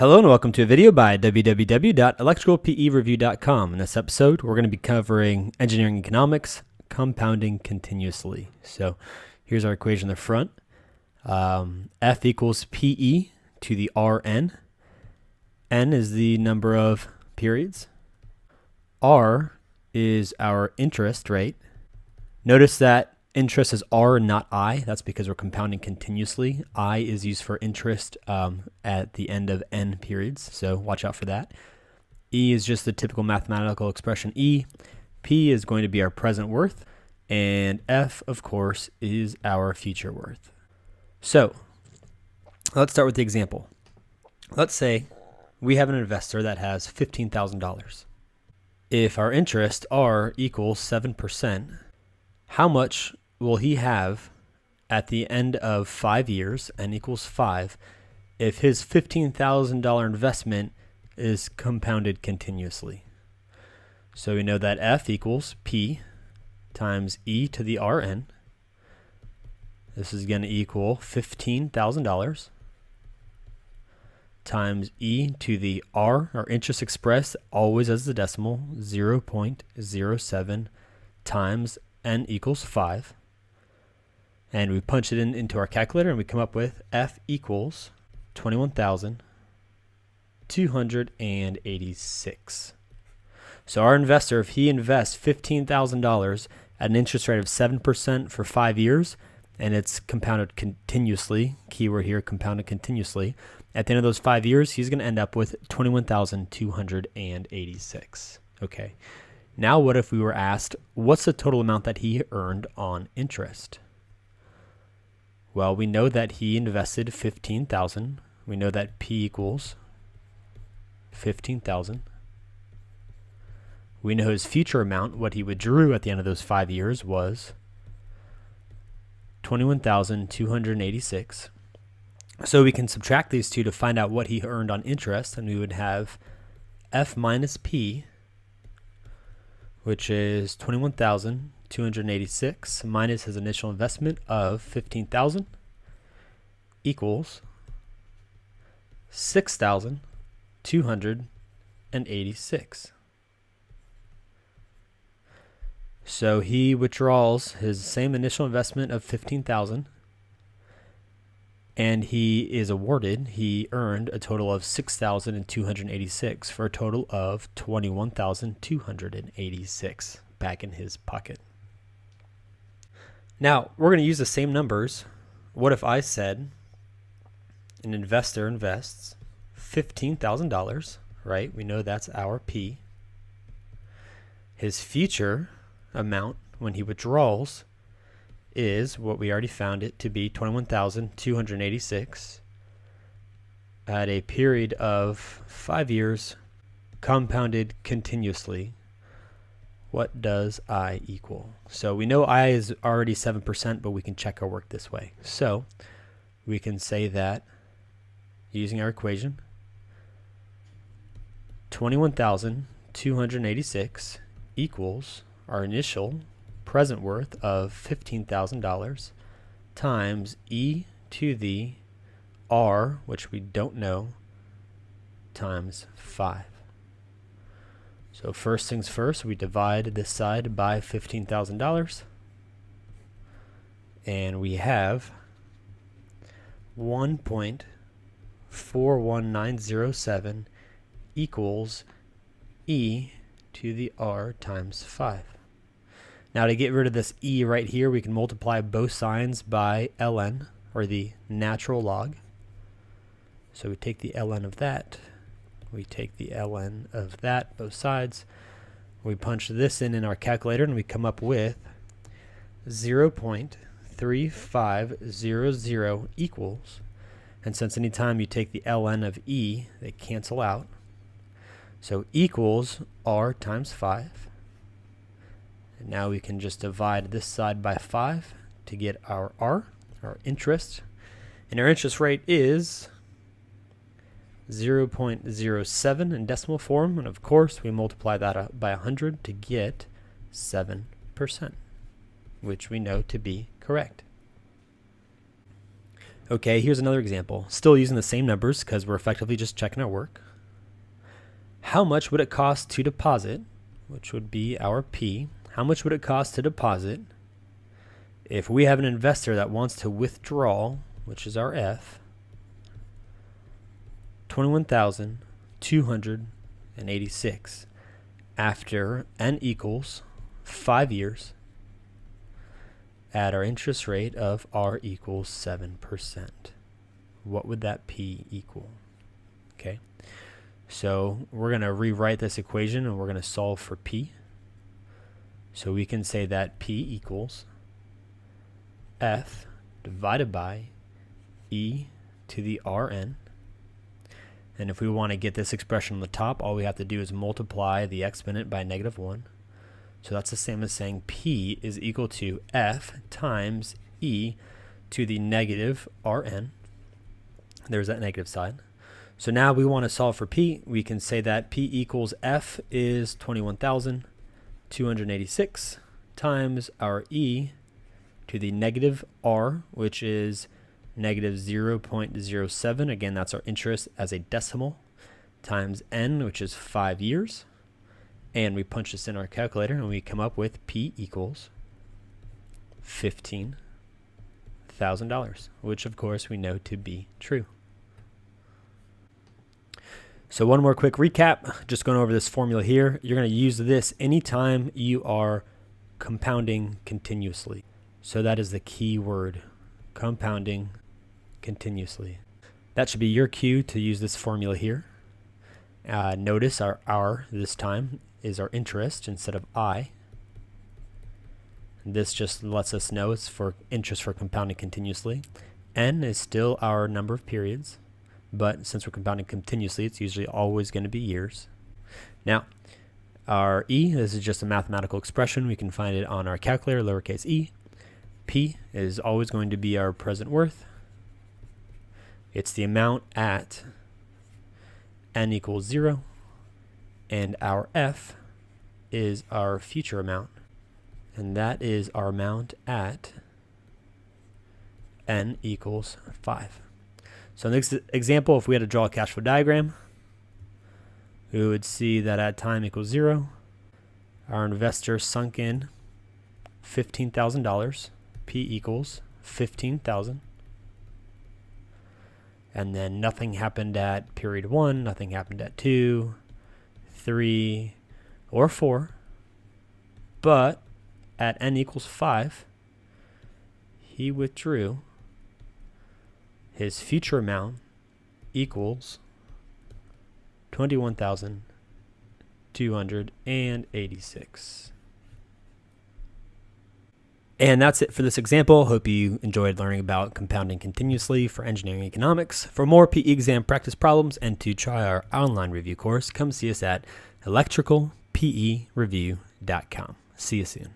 Hello and welcome to a video by www.electricalpereview.com. In this episode, we're going to be covering engineering economics, compounding continuously. So here's our equation in the front. F equals PE to the Rn. N is the number of periods. R is our interest rate. Notice that interest is R and not I. That's because we're compounding continuously. I is used for interest at the end of N periods, so watch out for that. E is just the typical mathematical expression E. P is going to be our present worth. And F, of course, is our future worth. So let's start with the example. Let's say we have an investor that has $15,000. If our interest, R, equals 7%, how much will he have at the end of 5 years, N equals 5, if his $15,000 investment is compounded continuously? So we know that F equals P times E to the Rn. This is going to equal $15,000 times E to the R, our interest expressed always as the decimal, 0.07 times N equals 5. And we punch it into our calculator and we come up with F equals 21,286. So our investor, if he invests $15,000 at an interest rate of 7% for 5 years, and it's compounded continuously, keyword here, compounded continuously, at the end of those 5 years, he's going to end up with 21,286. Okay. Now what if we were asked, what's the total amount that he earned on interest? Well, we know that he invested $15,000. We know that P equals 15,000. We know his future amount, what he withdrew at the end of those 5 years, was 21,286. So we can subtract these two to find out what he earned on interest, and we would have F minus P, which is 21,286 minus his initial investment of 15,000 equals 6,286. So he withdraws his same initial investment of 15,000, and he earned a total of 6,286 for a total of 21,286 back in his pocket. Now, we're going to use the same numbers. What if I said an investor invests $15,000, right? We know that's our P. His future amount when he withdraws is what we already found it to be, 21,286 at a period of 5 years, compounded continuously. What does I equal? So we know I is already 7%, but we can check our work this way. So we can say that using our equation, 21,286 equals our initial present worth of $15,000 times E to the R, which we don't know, times 5. So first things first, we divide this side by $15,000, and we have 1.41907 equals E to the R times 5. Now to get rid of this E right here, we can multiply both signs by ln, or the natural log. So we take the ln of that, we take the ln of that, both sides. We punch this in our calculator and we come up with 0.3500 equals, and since anytime you take the ln of E, they cancel out. So equals R times 5. And now we can just divide this side by 5 to get our R, our interest. And our interest rate is 0.07 in decimal form. And of course, we multiply that by 100 to get 7%, which we know to be correct. Okay, here's another example. Still using the same numbers because we're effectively just checking our work. How much would it cost to deposit, which would be our P, how much would it cost to deposit if we have an investor that wants to withdraw, which is our F, $21,286 after N equals 5 years at our interest rate of R equals 7%. What would that P equal? Okay, so we're going to rewrite this equation and we're going to solve for P. So we can say that P equals F divided by E to the Rn. And if we want to get this expression on the top, all we have to do is multiply the exponent by -1. So that's the same as saying P is equal to F times E to the negative Rn. There's that negative side. So now we want to solve for P. We can say that P equals F is 21,286 times our E to the negative R, which is negative 0.07. Again, that's our interest as a decimal, times N, which is 5 years. And we punch this in our calculator and we come up with P equals $15,000, which of course we know to be true. So one more quick recap, just going over this formula here. You're going to use this anytime you are compounding continuously. So that is the key word, compounding continuously. That should be your cue to use this formula here. Notice our R this time is our interest instead of I. This just lets us know it's for interest for compounding continuously. N is still our number of periods, but since we're compounding continuously, it's usually always going to be years. Now, our E, this is just a mathematical expression. We can find it on our calculator, lowercase e. P is always going to be our present worth. It's the amount at N equals 0. And our F is our future amount. And that is our amount at N equals 5. So in this example, if we had to draw a cash flow diagram, we would see that at time equals 0, our investor sunk in $15,000. P equals 15,000. And then nothing happened at period 1, nothing happened at 2, 3, or 4. But at N equals 5, he withdrew. His future amount equals $21,286. And that's it for this example. Hope you enjoyed learning about compounding continuously for engineering economics. For more PE exam practice problems and to try our online review course, come see us at electricalpereview.com. See you soon.